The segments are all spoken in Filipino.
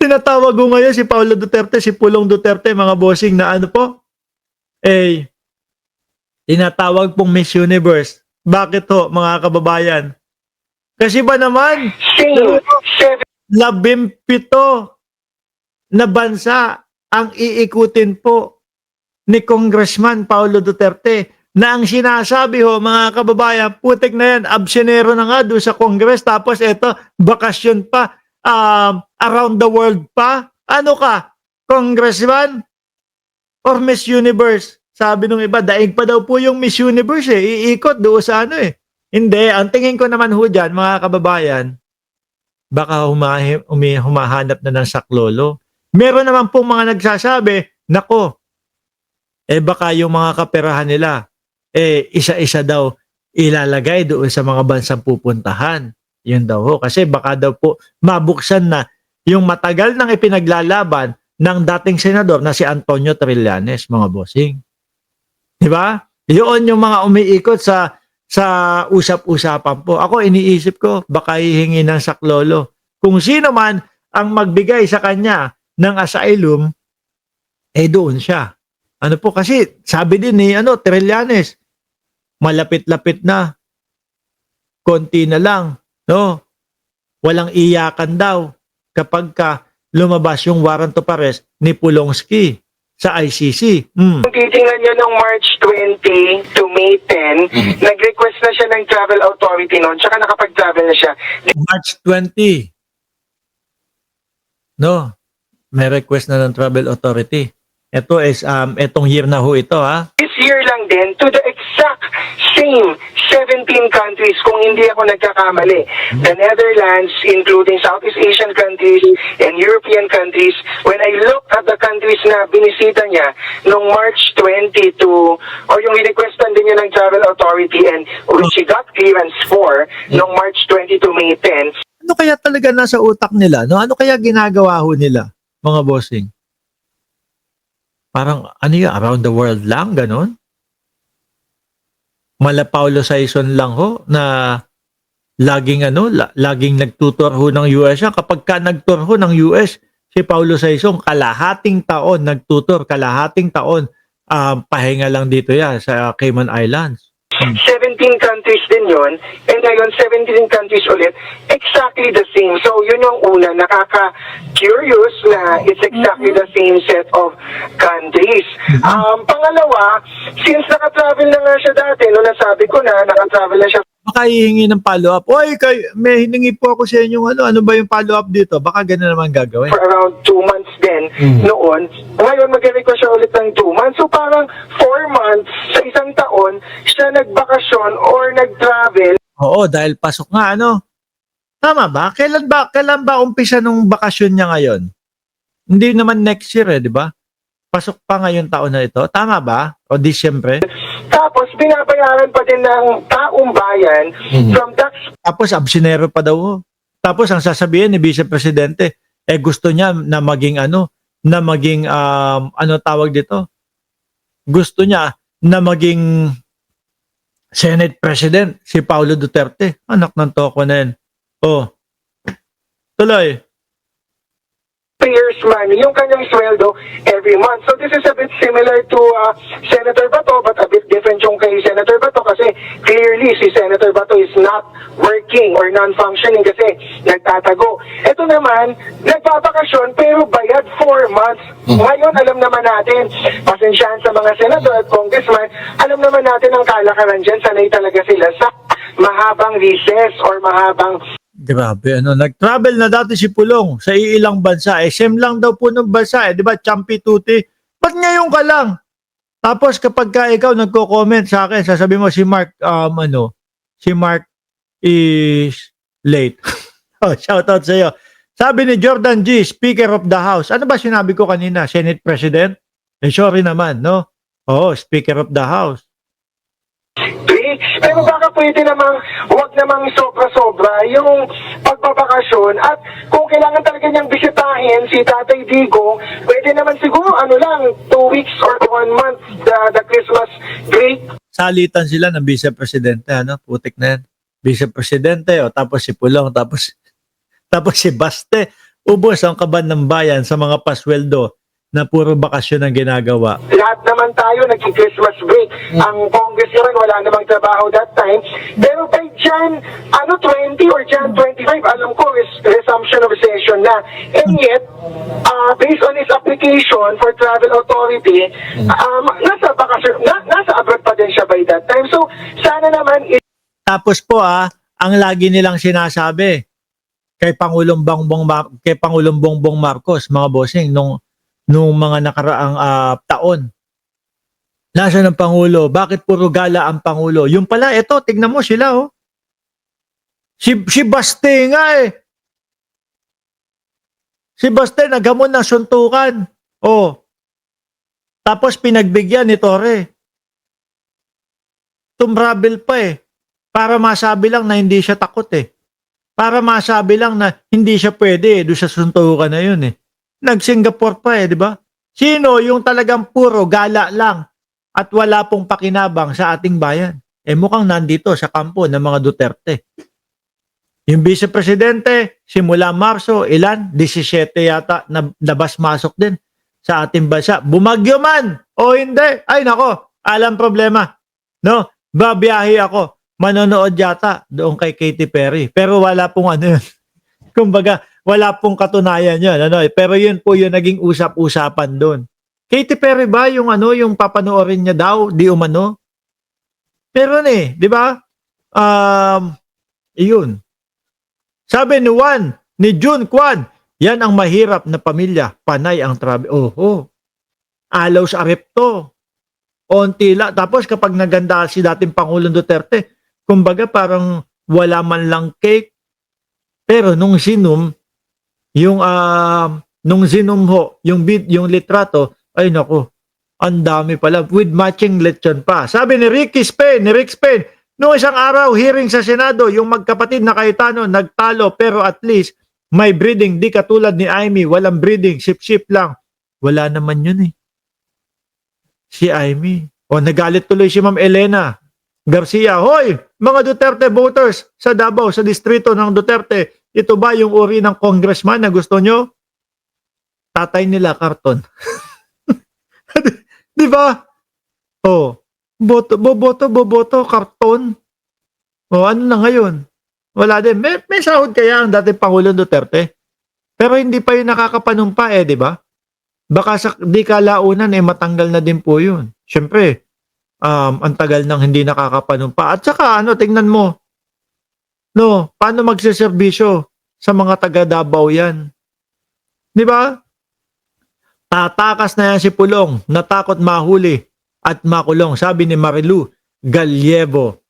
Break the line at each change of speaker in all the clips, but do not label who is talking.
Tinatawag ko ngayon si Paulo Duterte, si Pulong Duterte, mga bossing, na ano po? Eh, tinatawag pong Miss Universe. Bakit ho, mga kababayan? Kasi ba naman,
Same.
17 na bansa ang iikutin po ni Congressman Paulo Duterte, na ang sinasabi ho, mga kababayan, putik na yan, absenero na nga doon sa Congress, tapos eto, bakasyon pa, around the world pa. Ano ka, Congressman or Miss Universe? Sabi nung iba, daig pa daw po yung Miss Universe iikot doon sa ano Hindi, ang tingin ko naman ho dyan, mga kababayan, baka humahanap na ng saklolo. Meron naman pong mga nagsasabi, nako, baka yung mga kaperahan nila, isa-isa daw ilalagay doon sa mga bansang pupuntahan. Yun daw ho. Kasi baka daw po mabuksan na yung matagal nang ipinaglalaban ng dating senador na si Antonio Trillanes, mga bossing. Diba? Yun yung mga umiikot sa usap-usapan po. Ako, iniisip ko, baka hihingi ng saklolo. Kung sino man ang magbigay sa kanya ng asylum, doon siya. Ano po, kasi sabi din ni Trillanes, malapit-lapit na, konti na lang, no? Walang iyakan daw kapag lumabas yung warrant of arrest ni Pulongski sa ICC.
Kung titingnan nyo nung March 20 to May 10, nag-request na siya ng travel authority noon, tsaka nakapag-travel na siya.
March 20. No, may request na ng travel authority. Ito is, etong year na ho ito, ha?
This year lang din, to the exact same 17 countries, kung hindi ako nagkakamali. The Netherlands, including Southeast Asian countries and European countries. When I look at the countries na binisita niya noong March 22, or yung requestan din niya ng travel authority and which she got clearance for noong March 20 to May 10.
Ano kaya talaga nasa utak nila? No? Ano kaya ginagawa ho nila, mga bossing? Parang, ano yun, around the world lang, ganon? Mala Paulo Saison lang ho, na laging laging nagtutur ho ng US siya. Kapag ka nagtur ho ng US, si Paulo Saison, kalahating taon nagtutur, kalahating taon, pahinga lang dito yan sa Cayman Islands.
17 countries din yon, and ngayon 17 countries ulit, exactly the same. So yun yung una, nakaka-curious na it's exactly the same set of countries. Pangalawa, since naka-travel na nga siya dati, no, nasabi ko na, naka-travel na siya
Baka hihingi ng follow-up. Oy, may hiningi po ako sa inyo ano ba yung follow-up dito? Baka ganun naman gagawin.
for around 2 months din noon. Ngayon, mag-request siya ulit ng 2 months. So parang 4 months sa isang taon, siya nagbakasyon or nag-travel.
Oo, dahil pasok nga, Tama ba? Kailan ba umpisa nung bakasyon niya ngayon? Hindi naman next year di ba? Pasok pa ngayon taon na ito. Tama ba? O Disyembre?
Tapos, binabayaran pa din ng taong bayan from tax.
Tapos absinero pa daw. Tapos ang sasabihin ni Vice Presidente, gusto niya na maging na maging ano tawag dito? Gusto niya na maging Senate President si Paulo Duterte. Anak ng toko na yan. Oh. Tuloy.
Payers money, yung kanyang sweldo every month. So this is a bit similar to Senator Bato, but a bit different yung kay Senator Bato kasi clearly si Senator Bato is not working or non-functioning kasi nagtatago. Ito naman, nagpapakasyon pero bayad 4 months. Ngayon, alam naman natin, pasensyahan sa mga senator at congressman, alam naman natin ang kalakaran dyan, sanay talaga sila sa mahabang recess or mahabang
Grabe, nag-travel na dati si Pulong sa ilang bansa. Same lang daw po ng bansa, di ba? Champi tuti. Ba't ngayon ka lang? Tapos kapag ka ikaw nagko-comment sa akin, sasabi mo si Mark, si Mark is late. Shout out sa iyo. Sabi ni Jordan G, Speaker of the House. Ano ba sinabi ko kanina? Senate President? Sorry naman, no? Oo, Speaker of the House.
Pero baka pwede namang, huwag namang sobra-sobra yung pagbabakasyon at kung kailangan talaga niyang bisitahin si Tatay Digong, pwede naman siguro lang, 2 weeks or 1 month the Christmas break.
Salitan sila ng Vice Presidente, putik na yan. Vice Presidente, tapos si Pulong, tapos si Baste. ubos ang kaban ng bayan sa mga pasweldo na puro bakasyon ang ginagawa.
Lahat naman tayo nag-Christmas break. Ang congressman wala namang trabaho that time. Pero by Jan 20 or Jan 25, alam ko is resumption of session na. And yet, based on his application for travel authority, nasa bakasyon, nasa abroad pa din siya by that time. So, sana naman
Tapos po ang lagi nilang sinasabi kay Pangulong Bongbong Marcos, mga bossing, nung mga nakaraang taon. Nasaan ang Pangulo? Bakit puro gala ang Pangulo? Yung pala, eto, tignan mo sila, oh. Si Baste nga eh. Si Baste naghamon ng suntukan. Oh. Tapos pinagbigyan ni Torre. Tumravel pa eh. Para masabi lang na hindi siya takot eh. Para masabi lang na hindi siya pwede doon sa suntukan na yun eh. Nag-Singapore pa eh, di ba? Sino yung talagang puro gala lang at wala pong pakinabang sa ating bayan? Eh mukhang nandito sa kampo ng mga Duterte. Yung Vice Presidente, simula Marso, ilan? 17 yata na labas-masok din sa ating bansa. Bumagyo man o hindi, ay nako, alam problema. No? Babiyahe ako. Manonood yata doon kay Katy Perry. Pero wala pong ano yun. Kumbaga, wala pong katunayan yun. Ano? Pero yun po yung naging usap-usapan doon. Katy Perry ba yung yung papanoorin niya daw, di umano? Meron eh, di ba? Iyon. Sabi ni June Kwan, yan ang mahirap na pamilya, panay ang travel. Alaw sa arepto. Onti lang. Tapos kapag naganda si dating Pangulong Duterte, kumbaga parang wala man lang cake. Pero nung sinum, nung sinum ho, yung litrato, ay nako, ang dami pala. With matching lechon pa. Sabi ni Rick Spain, nung isang araw, hearing sa Senado, yung magkapatid na Cayetano, nagtalo, pero at least, may breeding. Di katulad ni Amy, walang breeding, sip-sip lang. Wala naman yun eh. Si Amy. Nagalit tuloy si Ma'am Elena Garcia. Hoy, mga Duterte voters sa Davao, sa distrito ng Duterte, ito ba yung uri ng congressman na gusto nyo? Tatay nila, karton. Di ba? Boboto, karton. Ano na ngayon? Wala din. May sahod kaya ang dating Pangulong Duterte. Pero hindi pa yun nakakapanumpa di ba? Baka di kalaunan matanggal na din po yun. Siyempre, ang tagal nang hindi nakakapanumpa. At saka, tingnan mo, paano magsiservisyo sa mga taga Davao yan? Di ba? Tatakas na yan si Pulong, natakot mahuli at makulong. Sabi ni Marilu Gallievo.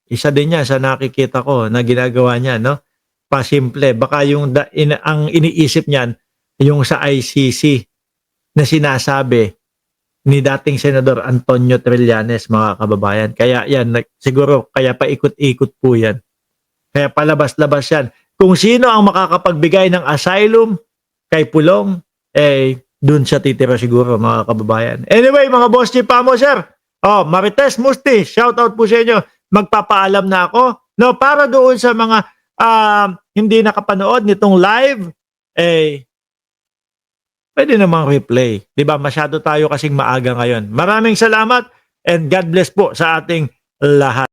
Isa din niya sa nakikita ko na ginagawa niya, no? Pasimple. Baka ang iniisip niyan, yung sa ICC na sinasabi ni dating Senador Antonio Trillanes, mga kababayan. Kaya yan, siguro, kaya paikot-ikot po yan. Kaya palabas-labas yan. Kung sino ang makakapagbigay ng asylum kay Pulong, dun siya titira siguro, mga kababayan. Anyway, mga boss chief pa mo, sir. Marites Musti, shout out po sa inyo. Magpapaalam na ako. No, para doon sa mga hindi nakapanood nitong live, pwede namang replay. Diba? Masyado tayo kasing maaga ngayon. Maraming salamat and God bless po sa ating lahat.